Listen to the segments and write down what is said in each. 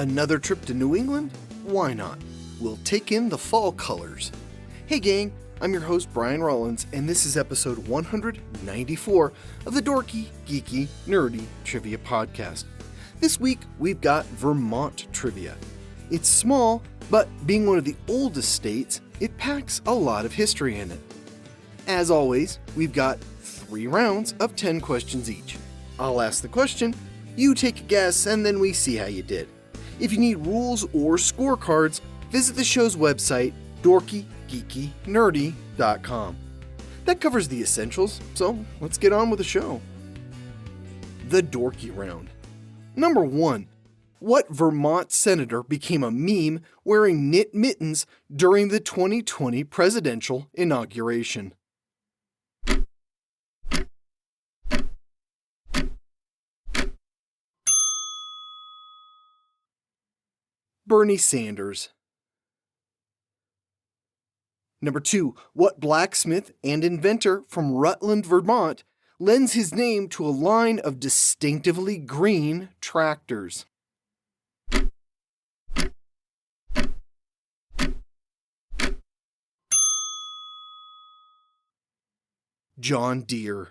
Another trip to New England? Why not? We'll take in the fall colors. Hey gang, I'm your host Brian Rollins, and this is episode 194 of the Dorky, Geeky, Nerdy Trivia Podcast. This week, we've got Vermont Trivia. It's small, but being one of the oldest states, it packs a lot of history in it. As always, we've got 3 rounds of 10 questions each. I'll ask the question, you take a guess, and then we see how you did. If you need rules or scorecards, visit the show's website, dorkygeekynerdy.com. That covers the essentials, so let's get on with the show. The Dorky Round. Number 1. What Vermont senator became a meme wearing knit mittens during the 2020 presidential inauguration? Bernie Sanders. Number 2. What blacksmith and inventor from Rutland, Vermont, lends his name to a line of distinctively green tractors? John Deere.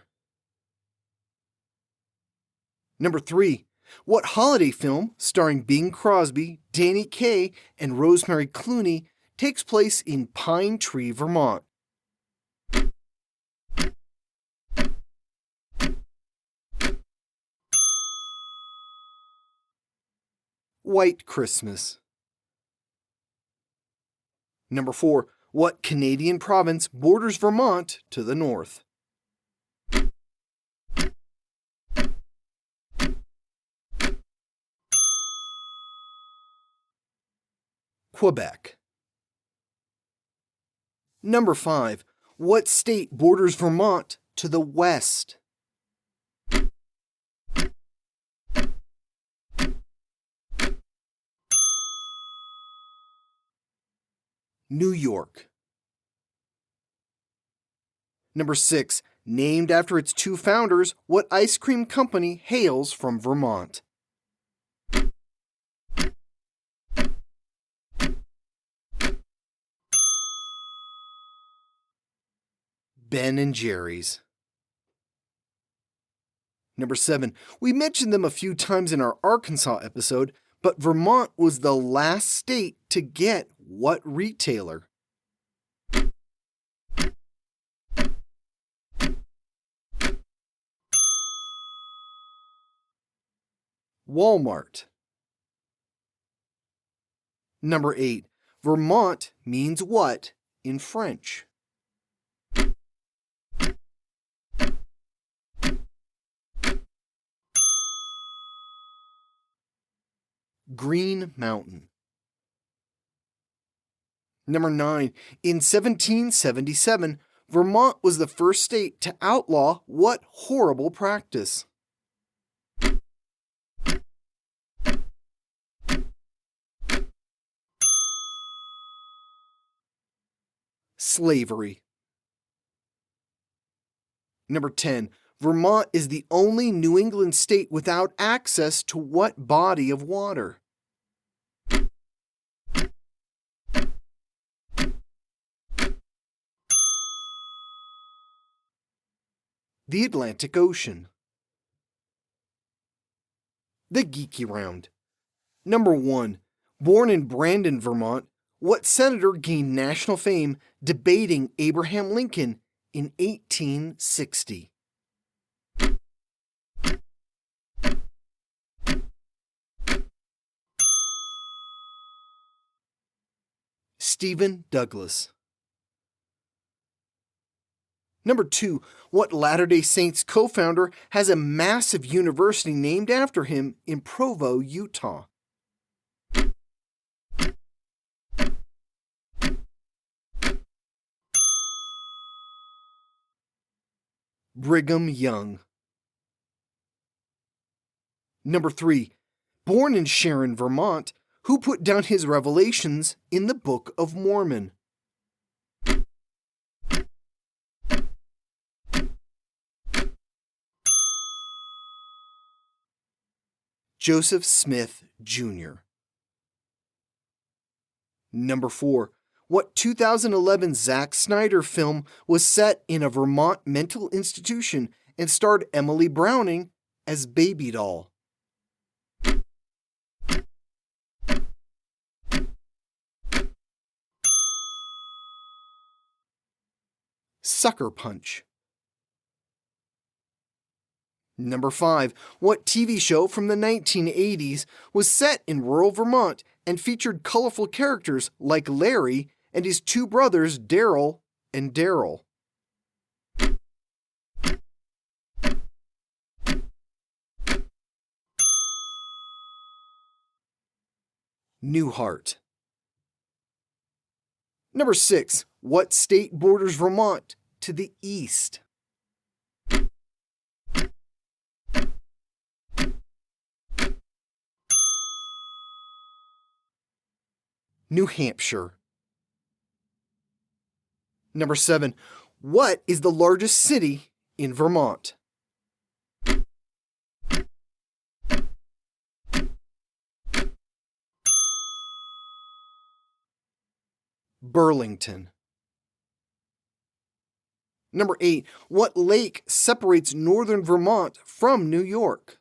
Number 3. What holiday film starring Bing Crosby, Danny Kaye, and Rosemary Clooney takes place in Pine Tree, Vermont? White Christmas. Number 4. What Canadian province borders Vermont to the north? Quebec. Number 5. What state borders Vermont to the west? New York. Number 6. Named after its 2 founders, what ice cream company hails from Vermont? Ben & Jerry's. Number 7. We mentioned them a few times in our Arkansas episode, but Vermont was the last state to get what retailer? Walmart. Number 8. Vermont means what in French? Green Mountain. Number 9. In 1777, Vermont was the first state to outlaw what horrible practice? Slavery. Number 10. Vermont is the only New England state without access to what body of water? The Atlantic Ocean. The Geeky Round. Number 1. Born in Brandon, Vermont, what senator gained national fame debating Abraham Lincoln in 1860? Stephen Douglas. Number 2. What Latter-day Saints co-founder has a massive university named after him in Provo, Utah? Brigham Young. Number 3. Born in Sharon, Vermont, who put down his revelations in the Book of Mormon? Joseph Smith, Jr. Number 4. What 2011 Zack Snyder film was set in a Vermont mental institution and starred Emily Browning as Baby Doll? Sucker Punch. Number 5. What TV show from the 1980s was set in rural Vermont and featured colorful characters like Larry and his two brothers Daryl and Daryl? Newhart. Number 6. What state borders Vermont to the east? New Hampshire. Number 7. What is the largest city in Vermont? Burlington. Number 8. What lake separates northern Vermont from New York?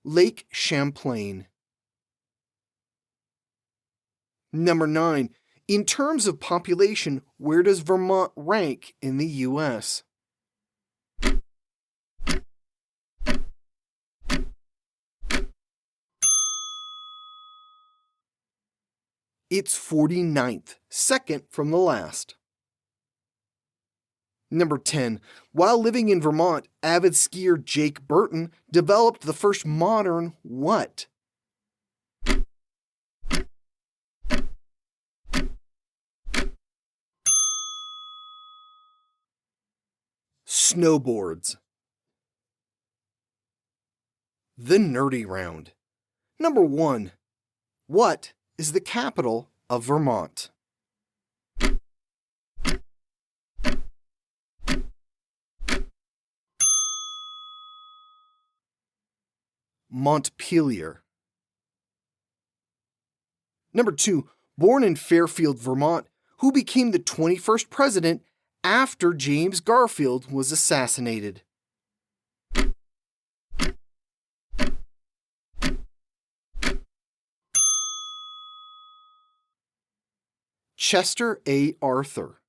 Lake Champlain. Number 9. In terms of population, where does Vermont rank in the U.S.? It's 49th, second from the last. Number 10. While living in Vermont, avid skier Jake Burton developed the first modern what? Snowboards. The Nerdy Round. Number 1. What is the capital of Vermont? Montpelier. Number 2. Born in Fairfield, Vermont, who became the 21st president after James Garfield was assassinated? Chester A. Arthur.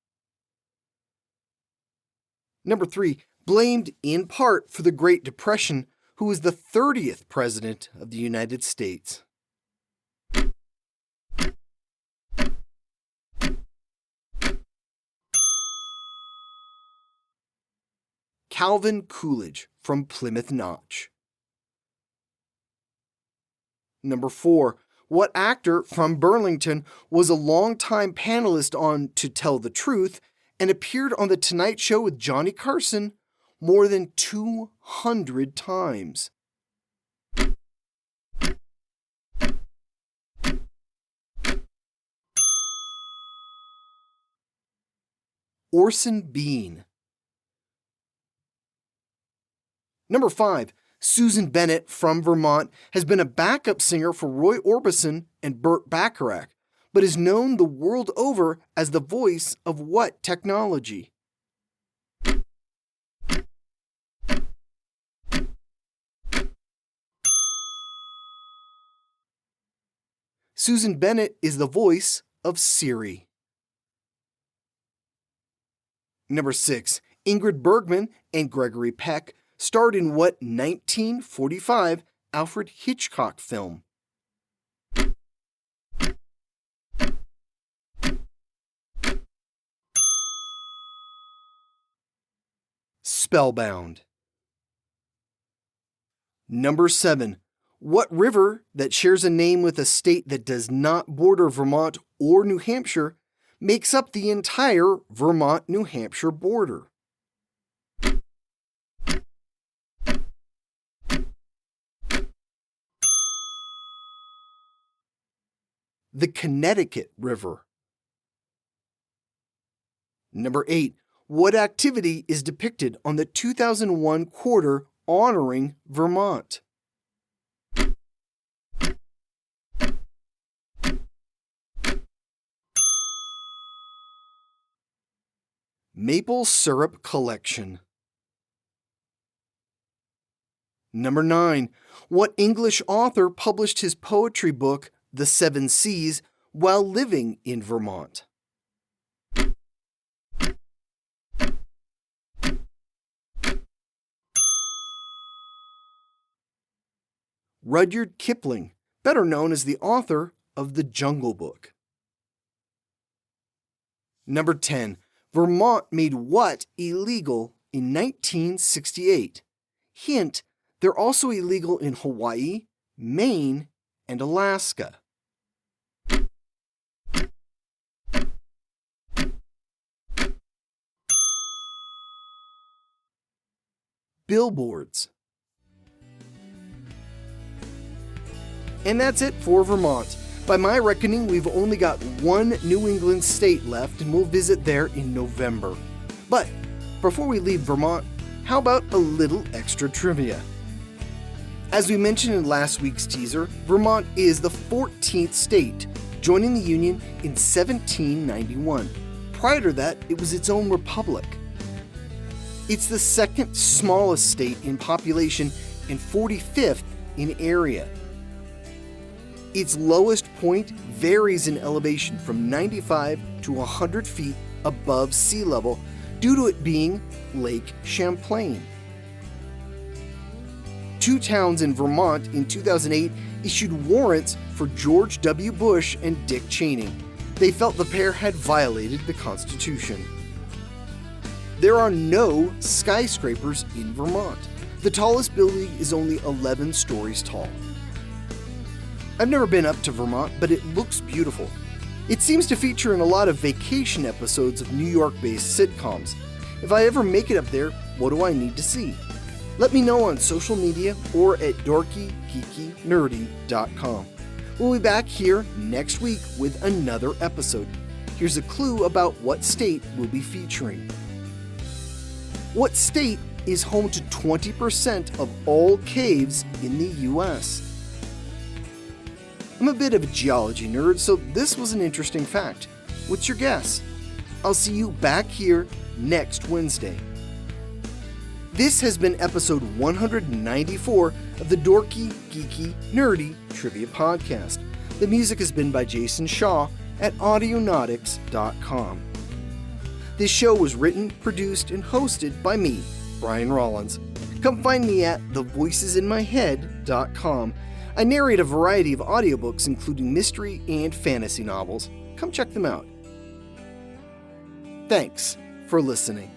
Number 3. Blamed in part for the Great Depression, who was the 30th President of the United States? Calvin Coolidge from Plymouth Notch. Number 4. What actor from Burlington was a longtime panelist on To Tell the Truth and appeared on The Tonight Show with Johnny Carson more than 200 times? Orson Bean. Number 5. Susan Bennett from Vermont has been a backup singer for Roy Orbison and Burt Bacharach, but is known the world over as the voice of what technology? Susan Bennett is the voice of Siri. Number 6. Ingrid Bergman and Gregory Peck starred in what 1945 Alfred Hitchcock film? Spellbound. Number 7. What river that shares a name with a state that does not border Vermont or New Hampshire makes up the entire Vermont-New Hampshire border? The Connecticut River. Number 8. What activity is depicted on the 2001 quarter honoring Vermont? Maple syrup collection. Number 9. What English author published his poetry book, The Seven Seas, while living in Vermont? Rudyard Kipling, better known as the author of The Jungle Book. Number 10. Vermont made what illegal in 1968? Hint, they're also illegal in Hawaii, Maine, and Alaska. Billboards. And that's it for Vermont. By my reckoning, we've only got one New England state left, and we'll visit there in November. But before we leave Vermont, how about a little extra trivia? As we mentioned in last week's teaser, Vermont is the 14th state, joining the Union in 1791. Prior to that, it was its own republic. It's the second smallest state in population and 45th in area. Its lowest point varies in elevation from 95 to 100 feet above sea level due to it being Lake Champlain. 2 towns in Vermont in 2008 issued warrants for George W. Bush and Dick Cheney. They felt the pair had violated the Constitution. There are no skyscrapers in Vermont. The tallest building is only 11 stories tall. I've never been up to Vermont, but it looks beautiful. It seems to feature in a lot of vacation episodes of New York-based sitcoms. If I ever make it up there, what do I need to see? Let me know on social media or at dorkygeekynerdy.com. We'll be back here next week with another episode. Here's a clue about what state we'll be featuring. What state is home to 20% of all caves in the U.S.? I'm a bit of a geology nerd, so this was an interesting fact. What's your guess? I'll see you back here next Wednesday. This has been episode 194 of the Dorky, Geeky, Nerdy Trivia Podcast. The music has been by Jason Shaw at audionautics.com. This show was written, produced, and hosted by me, Brian Rollins. Come find me at thevoicesinmyhead.com. I narrate a variety of audiobooks, including mystery and fantasy novels. Come check them out. Thanks for listening.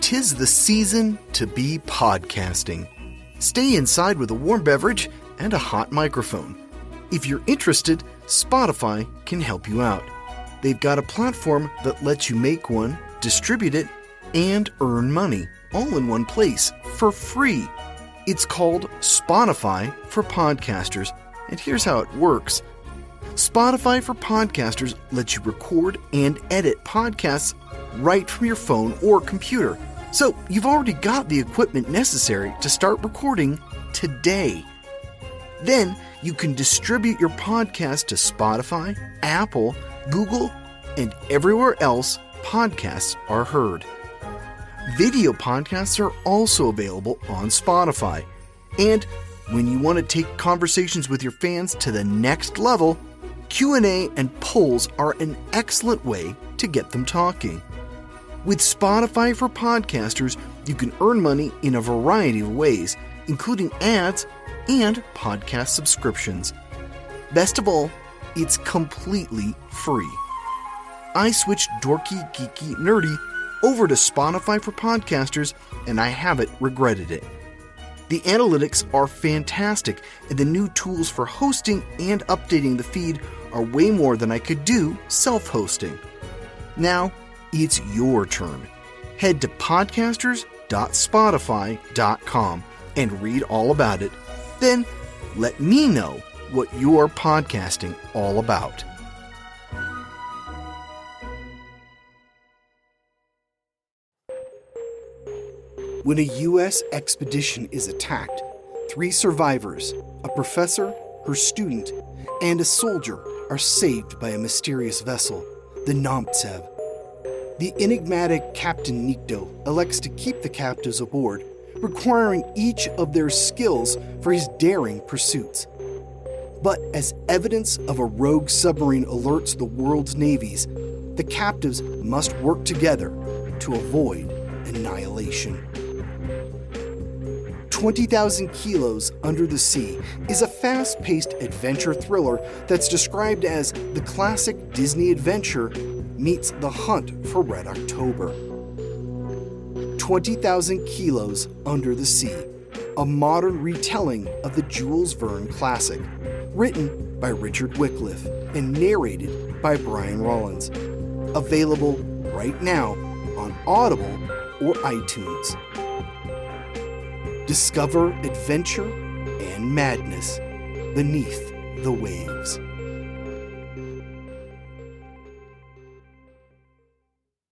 Tis the season to be podcasting. Stay inside with a warm beverage and a hot microphone. If you're interested, Spotify can help you out. They've got a platform that lets you make one, distribute it, and earn money, all in one place, for free. It's called Spotify for Podcasters, and here's how it works. Spotify for Podcasters lets you record and edit podcasts right from your phone or computer. So you've already got the equipment necessary to start recording today. Then you can distribute your podcast to Spotify, Apple, Google, and everywhere else podcasts are heard. Video podcasts are also available on Spotify. And when you want to take conversations with your fans to the next level, Q&A and polls are an excellent way to get them talking. With Spotify for Podcasters, you can earn money in a variety of ways, including ads and podcast subscriptions. Best of all, it's completely free. I switched Dorky, Geeky, Nerdy over to Spotify for Podcasters, and I haven't regretted it. The analytics are fantastic, and the new tools for hosting and updating the feed are way more than I could do self-hosting. Now, it's your turn. Head to podcasters.spotify.com and read all about it. Then, let me know what you're podcasting all about. When a U.S. expedition is attacked, 3 survivors, a professor, her student, and a soldier are saved by a mysterious vessel, the Nomtsev. The enigmatic Captain Nikto elects to keep the captives aboard, requiring each of their skills for his daring pursuits. But as evidence of a rogue submarine alerts the world's navies, the captives must work together to avoid annihilation. 20,000 Kilos Under the Sea is a fast-paced adventure thriller that's described as the classic Disney adventure meets The Hunt for Red October. 20,000 Kilos Under the Sea, a modern retelling of the Jules Verne classic, written by Richard Wycliffe and narrated by Brian Rollins. Available right now on Audible or iTunes. Discover adventure and madness beneath the waves.